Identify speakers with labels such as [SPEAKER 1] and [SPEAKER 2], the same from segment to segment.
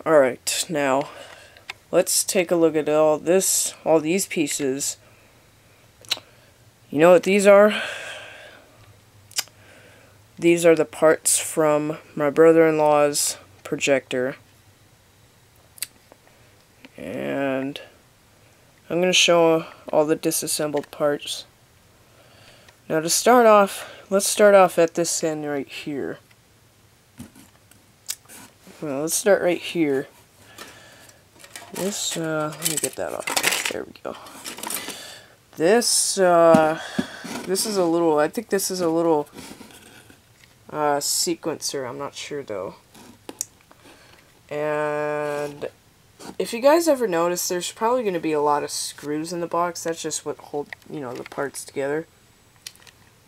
[SPEAKER 1] Alright, now let's take a look at all these pieces. You know what these are? These are the parts from my brother-in-law's projector. And I'm going to show all the disassembled parts. Now to start off, let's start off at this end right here. Well, let's start right here. This, let me get that off. There we go. This is a little, I think this is a little sequencer, I'm not sure though. And if you guys ever notice, there's probably going to be a lot of screws in the box. That's just what hold, the parts together.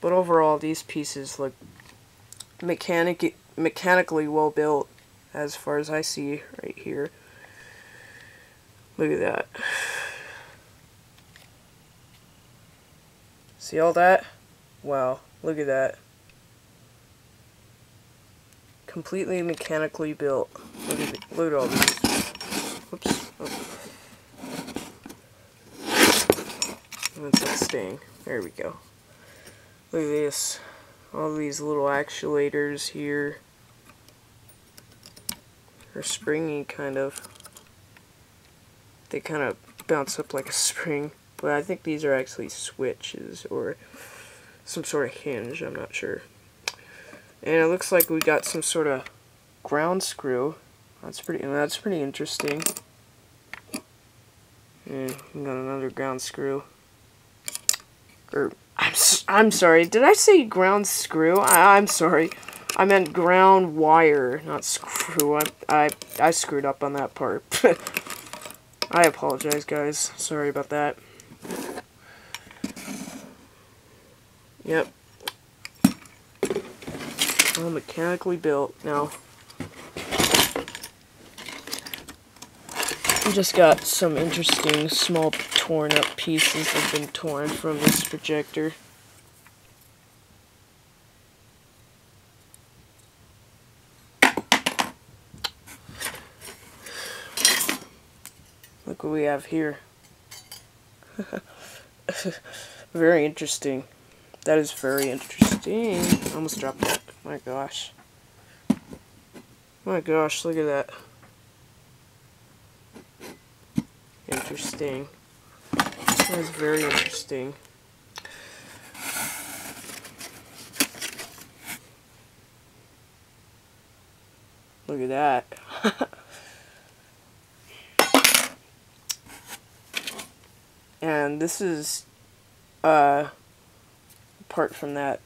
[SPEAKER 1] But overall, these pieces look mechanically well built, as far as I see right here. Look at that. See all that? Wow, look at that. Completely mechanically built. Look at all these. Whoops. Oh. That's not staying. There we go. Look at this. All these little actuators here. They're springy, kind of. They kind of bounce up like a spring. But I think these are actually switches or some sort of hinge. I'm not sure. And it looks like we got some sort of ground screw. That's pretty interesting. And we got another ground screw. I'm sorry. Did I say ground screw? I'm sorry. I meant ground wire, not screw. I screwed up on that part. I apologize, guys. Sorry about that. Yep. All mechanically built. Now, I just got some interesting small torn up pieces that have been torn from this projector. Look what we have here. Very interesting. That is very interesting. I almost dropped that. My gosh. My gosh, look at that. Interesting. That is very interesting. Look at that. And this is apart from that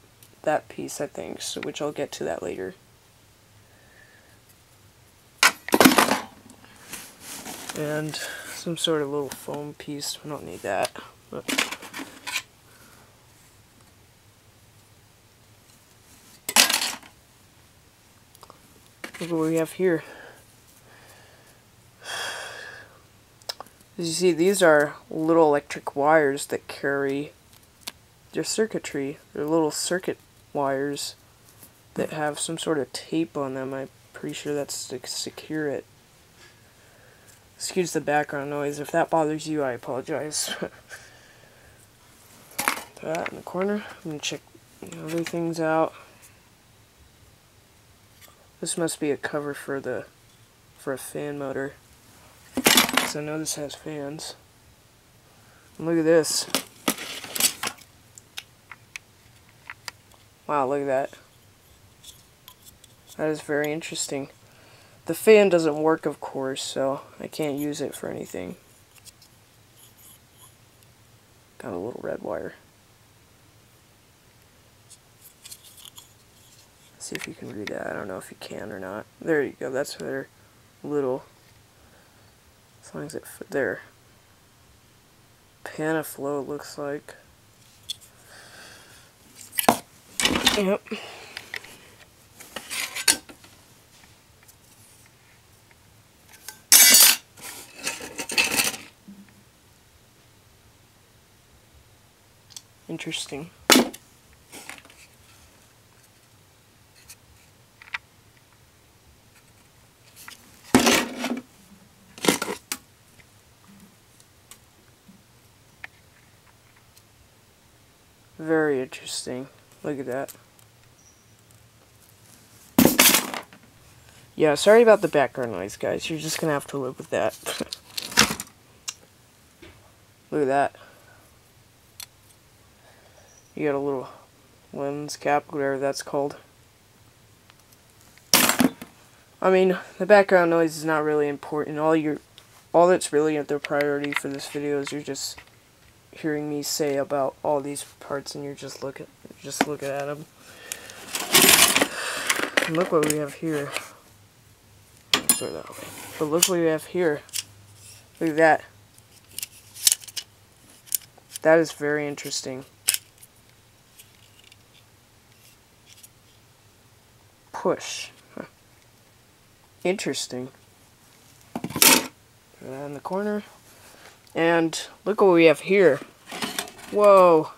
[SPEAKER 1] piece, I think, so which I'll get to that later. And some sort of little foam piece. We don't need that. But look what we have here. As you see, these are little electric wires that carry their circuitry. They're little circuit wires that have some sort of tape on them. I'm pretty sure that's to secure it. Excuse the background noise. If that bothers you, I apologize. Put that in the corner. I'm going to check other things out. This must be a cover for a fan motor. So I know this has fans. And look at this. Wow, look at that. That is very interesting. The fan doesn't work, of course, so I can't use it for anything. Got a little red wire. Let's see if you can read that. I don't know if you can or not. There you go. That's their little. As long as it fit there. Panaflow looks like. Yep. Interesting. Very interesting. Look at that. Yeah, sorry about the background noise, guys. You're just gonna have to live with that. Look at that. You got a little lens cap, whatever that's called. I mean, the background noise is not really important. All that's really the priority for this video is you're just hearing me say about all these parts, and you're just looking at them. And look what we have here. Throw that away. But look what we have here. Look at that. That is very interesting. Push. Huh. Interesting. Put that in the corner. And look what we have here. Whoa.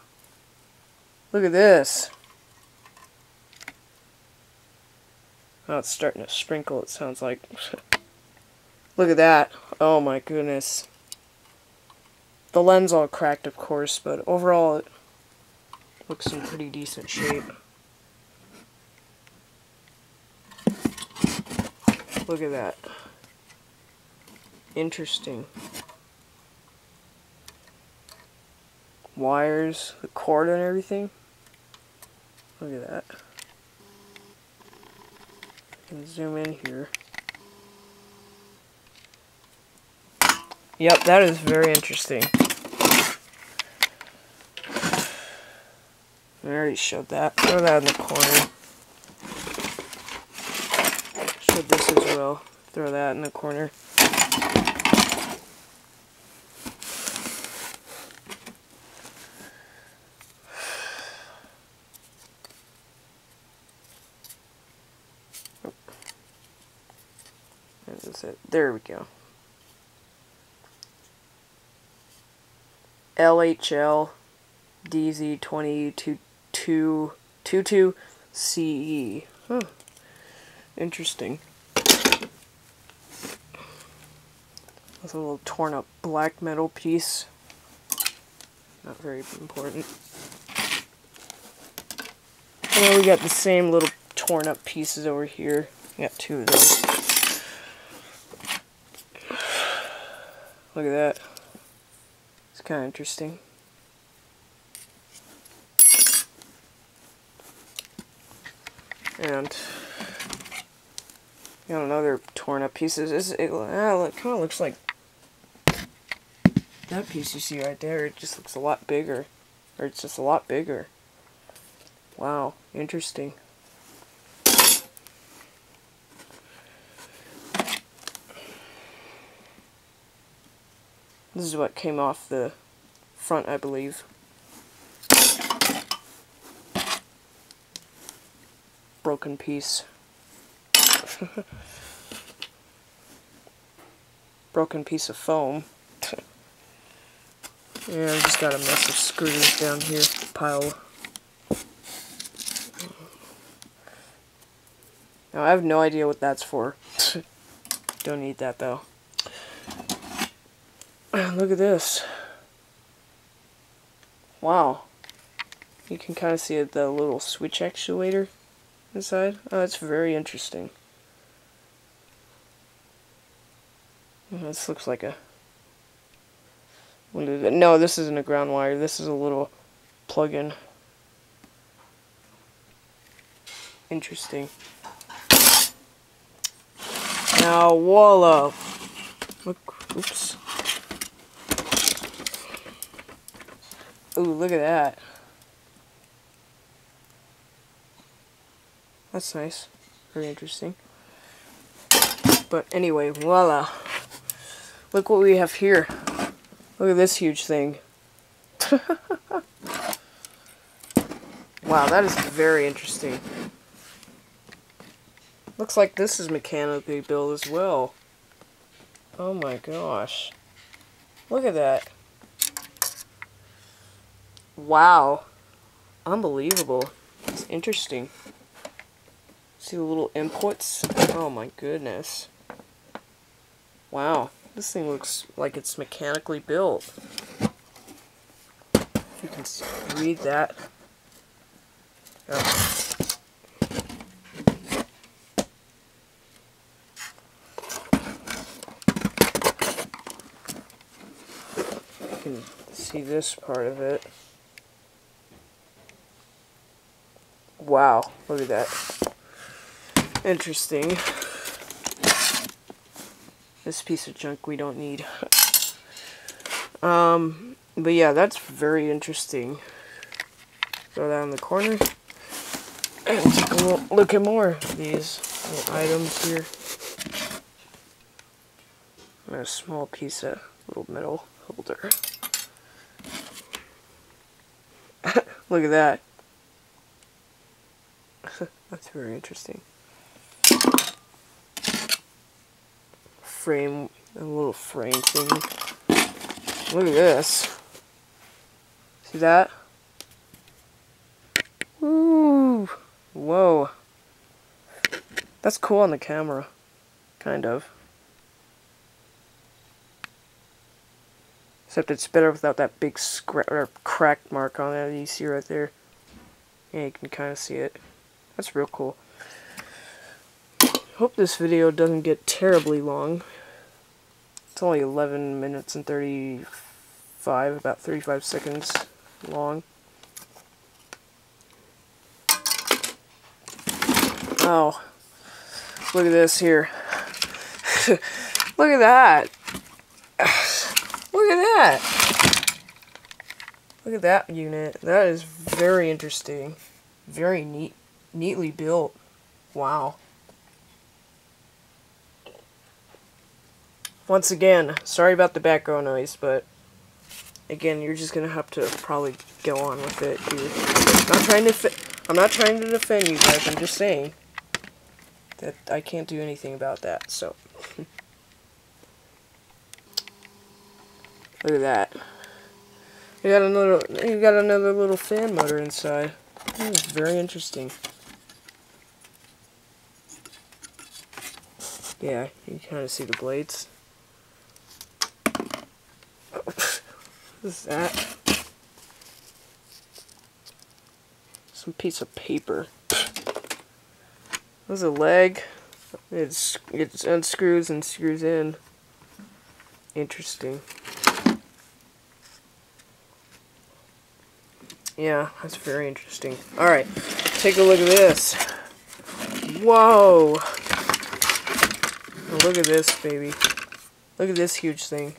[SPEAKER 1] Look at this. Oh, it's starting to sprinkle, it sounds like. Look at that. Oh my goodness. The lens all cracked, of course, but overall it looks in pretty decent shape. Look at that. Interesting. Wires, the cord and everything. Look at that. Can zoom in here. Yep, that is very interesting. I already showed that. Throw that in the corner. Showed this as well. Throw that in the corner. That's it. There we go. LHL DZ2022CE. Huh. Interesting. That's a little torn up black metal piece. Not very important. And then we got the same little torn up pieces over here. We got two of those. Look at that. It's kind of interesting. And you got another torn up pieces. It kind of looks like that piece you see right there. It just looks a lot bigger, or it's just a lot bigger. Wow, interesting. This is what came off the front, I believe. Broken piece. Broken piece of foam. Yeah, I just got a mess of screws down here. Pile. Now, I have no idea what that's for. Don't need that, though. Look at this. Wow. You can kind of see the little switch actuator inside. Oh, that's very interesting. This looks like a... No, this isn't a ground wire. This is a little plug-in. Interesting. Now, voila. Look, oops. Ooh, look at that. That's nice. Very interesting. But anyway, voila. Look what we have here. Look at this huge thing. Wow, that is very interesting. Looks like this is mechanically built as well. Oh my gosh. Look at that. Wow. Unbelievable. It's interesting. See the little inputs? Oh my goodness. Wow. This thing looks like it's mechanically built. You can read that. Oh. You can see this part of it. Wow, look at that. Interesting. This piece of junk we don't need. But yeah, that's very interesting. Throw that in the corner. And take a look at more of these little items here. And a small piece of little metal holder. Look at that. That's very interesting. Frame, a little frame thing. Look at this. See that? Woo! Whoa. That's cool on the camera. Kind of. Except it's better without that big crack mark on it you see right there. Yeah, you can kind of see it. That's real cool. Hope this video doesn't get terribly long. It's only 11 minutes and 35, about 35 seconds long. Oh, look at this here. Look at that. Look at that. Look at that unit. That is very interesting. Very neatly built. Wow. Once again, sorry about the background noise, but again, you're just gonna have to probably go on with it here. I'm not trying to defend you guys. I'm just saying that I can't do anything about that. So look at that. You got another little fan motor inside. That is very interesting. Yeah, you can kind of see the blades. What is that? Some piece of paper. There's a leg. It unscrews and screws in. Interesting. Yeah, that's very interesting. Alright, take a look at this. Whoa! Look at this, baby. Look at this huge thing.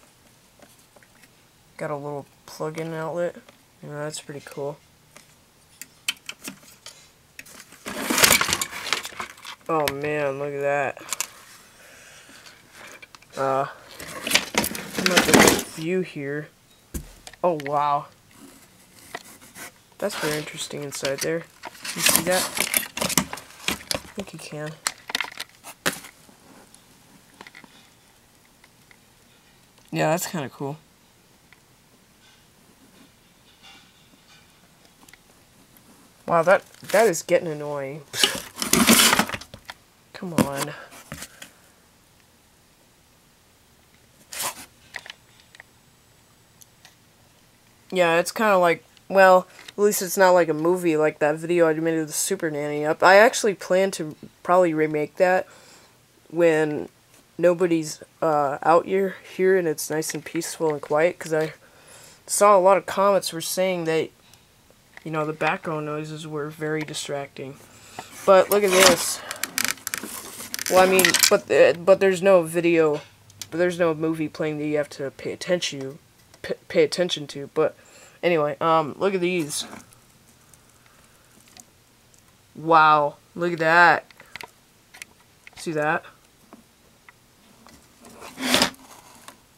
[SPEAKER 1] Got a little plug-in outlet. Yeah, that's pretty cool. Oh man, look at that. I'm at the view here. Oh wow. That's very interesting inside there. You see that? I think you can. Yeah, that's kind of cool. Wow, that is getting annoying. Come on. Yeah, it's kind of like, well, at least it's not like a movie like that video I made of the Super Nanny up. I actually plan to probably remake that when nobody's out here and it's nice and peaceful and quiet, because I saw a lot of comments were saying that, you know, the background noises were very distracting. But look at this. Well, I mean, but there's no video, but there's no movie playing that you have to pay attention to. But anyway, look at these. Wow, look at that. See that?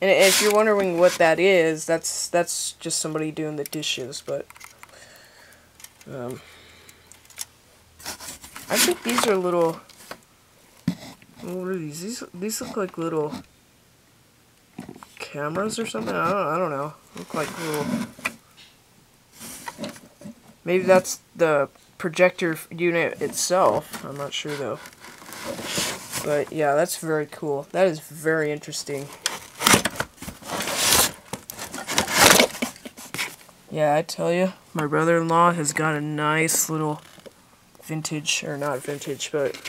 [SPEAKER 1] And if you're wondering what that is, that's just somebody doing the dishes. But I think these are little. What are these? These look like little cameras or something. I don't know. Look like little. Maybe that's the projector unit itself. I'm not sure though. But yeah, that's very cool. That is very interesting. Yeah, I tell you, my brother-in-law has got a nice little vintage, or not vintage, but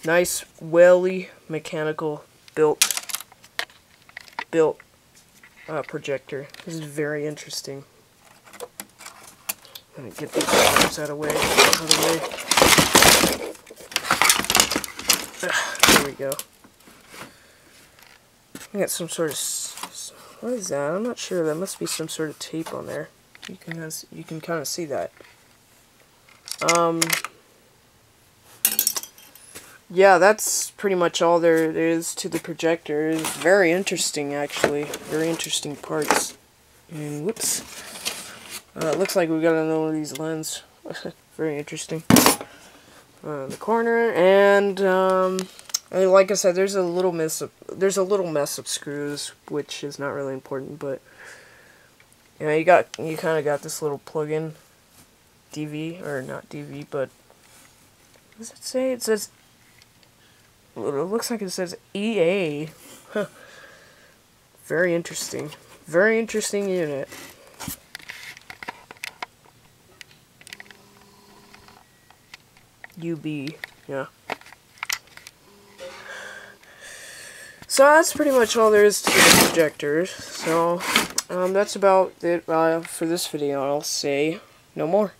[SPEAKER 1] nice welly mechanical built projector. This is very interesting. I'm gonna get these wires out of the way. There we go. I got some sort of, what is that? I'm not sure. That must be some sort of tape on there. You can kind of see that. Yeah, that's pretty much all there is to the projector. It's very interesting, actually. Very interesting parts. And whoops. It looks like we got another one of these lens. Very interesting. In the corner, and like I said, there's a little mess of screws, which is not really important, but you know, you kind of got this little plug-in DV, or not DV, but what does it say? It says, it looks like it says EA. Huh. Very interesting. Very interesting unit. UB, yeah. So that's pretty much all there is to the projectors. So that's about it for this video. I'll say no more.